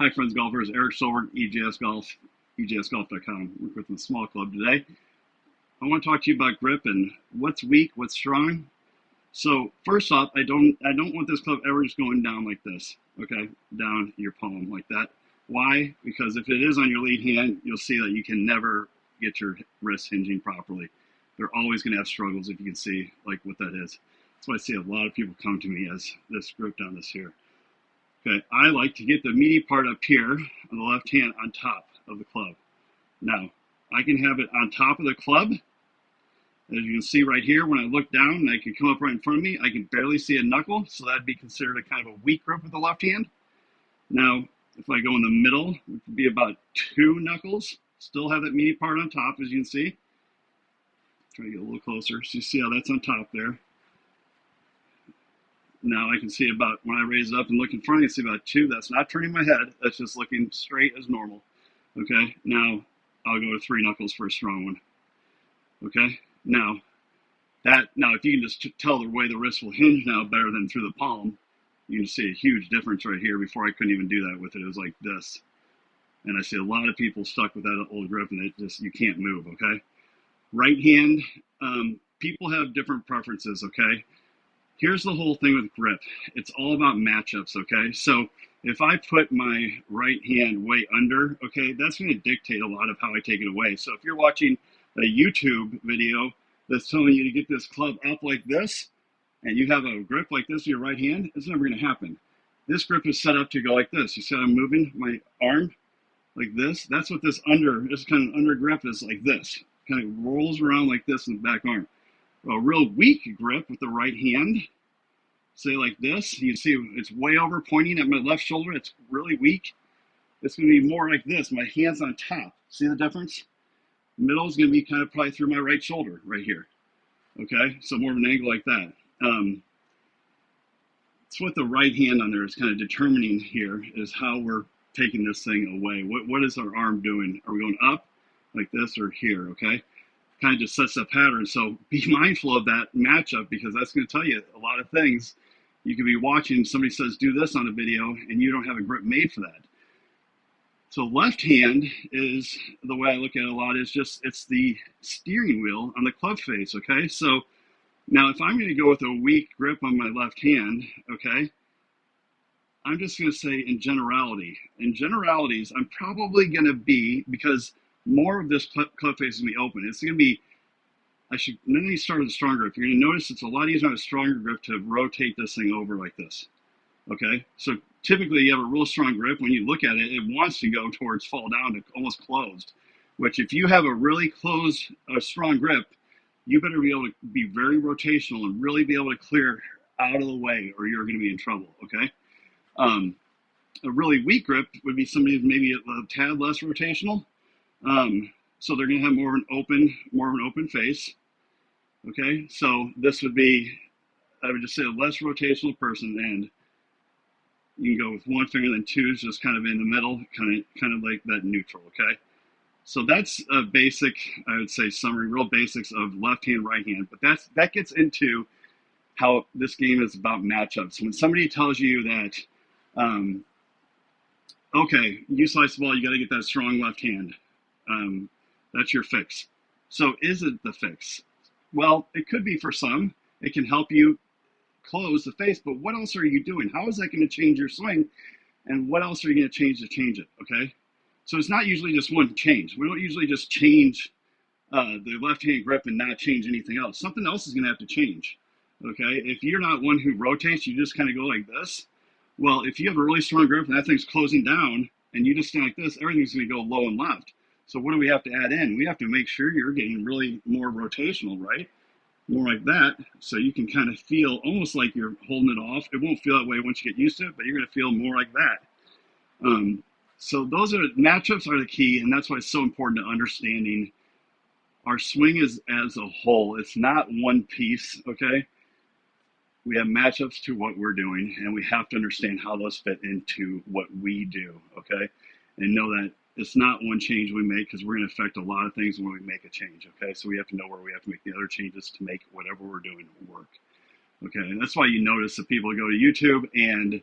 Hi, friends golfers. Erik Schjolberg, EJS Golf, EJSGolf.com. We're with the small club today. I want to talk to you about grip and what's weak, what's strong. So first off, I don't want this club ever just going down like this. Okay, down your palm like that. Why? Because if it is on your lead hand, you'll see that you can never get your wrist hinging properly. They're always going to have struggles if you can see like what that is. That's why I see a lot of people come to me as this grip down this here. Okay, I like to get the meaty part up here on the left hand on top of the club. Now, I can have it on top of the club. As you can see right here, when I look down and I can come up right in front of me, I can barely see a knuckle, so that'd be considered a kind of a weak grip with the left hand. Now, if I go in the middle, it would be about 2 knuckles. Still have that meaty part on top, as you can see. Try to get a little closer, so you see how that's on top there. Now I can see about, when I raise it up and look in front, I can see about 2. That's not turning my head. That's just looking straight as normal. Okay, now I'll go to 3 knuckles for a strong one. Okay, now if you can just tell the way the wrist will hinge now better than through the palm, you can see a huge difference right here. Before I couldn't even do that with it. It was like this. And I see a lot of people stuck with that old grip and it just, you can't move, okay? Right hand, people have different preferences, okay? Here's the whole thing with grip. It's all about matchups, okay? So if I put my right hand way under, okay, that's going to dictate a lot of how I take it away. So if you're watching a YouTube video that's telling you to get this club up like this, and you have a grip like this in your right hand, it's never going to happen. This grip is set up to go like this. You see how I'm moving my arm like this? That's what this kind of under grip is, like this. Kind of rolls around like this in the back arm. A real weak grip with the right hand, say like this, you see it's way over pointing at my left shoulder, it's really weak. It's going to be more like this, my hand's on top. See the difference? Middle is going to be kind of probably through my right shoulder right here. Okay, so more of an angle like that. It's what the right hand on there is kind of determining here is how we're taking this thing away. What is our arm doing? Are we going up like this or here? Okay, kind of just sets a pattern. So be mindful of that matchup because that's going to tell you a lot of things. You could be watching, somebody says do this on a video and you don't have a grip made for that. So left hand is, the way I look at it a lot, is just, it's the steering wheel on the club face, okay? So now if I'm going to go with a weak grip on my left hand, okay, I'm just going to say in generality. In generalities, I'm probably going to be, because more of this club face is going to be open. It's going to be, let me start with a strong grip. You're going to notice it's a lot easier on a stronger grip to rotate this thing over like this. Okay, so typically you have a real strong grip. When you look at it, it wants to go towards fall down to almost closed. Which if you have a really closed, strong grip, you better be able to be very rotational and really be able to clear out of the way, or you're going to be in trouble. Okay, a really weak grip would be somebody who's maybe a tad less rotational. So they're going to have more of an open face. Okay, so this would be, I would just say, a less rotational person, and you can go with 1 finger, then 2 is just kind of in the middle, kind of like that neutral. Okay, so that's a basic, I would say, summary, real basics of left hand, right hand. But that gets into how this game is about matchups. When somebody tells you that, okay, you slice the ball, you got to get that strong left hand. That's your fix. So is it the fix? Well, it could be for some. It can help you close the face, but what else are you doing? How is that going to change your swing? And what else are you going to change it? Okay, so it's not usually just one change. We don't usually just change the left-hand grip and not change anything else. Something else is going to have to change. Okay, if you're not one who rotates, you just kind of go like this. Well, if you have a really strong grip and that thing's closing down and you just stand like this, everything's going to go low and left. So what do we have to add in? We have to make sure you're getting really more rotational, right? More like that, so you can kind of feel almost like you're holding it off. It won't feel that way once you get used to it, but you're going to feel more like that. So those matchups are the key, and that's why it's so important to understanding our swing as a whole. It's not one piece, okay? We have matchups to what we're doing, and we have to understand how those fit into what we do, okay? And know that it's not one change we make, because we're going to affect a lot of things when we make a change, okay? So we have to know where we have to make the other changes to make whatever we're doing work, okay? And that's why you notice that people go to YouTube and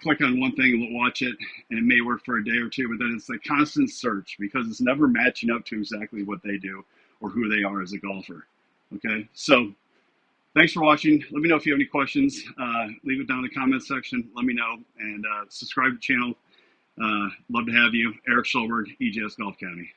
click on one thing and watch it, and it may work for a day or two, but then it's a constant search because it's never matching up to exactly what they do or who they are as a golfer. Okay, so thanks for watching. Let me know if you have any questions. Leave it down in the comment section. Let me know, and subscribe to the channel. Love to have you. Erik Schjolberg, EJS Golf Academy.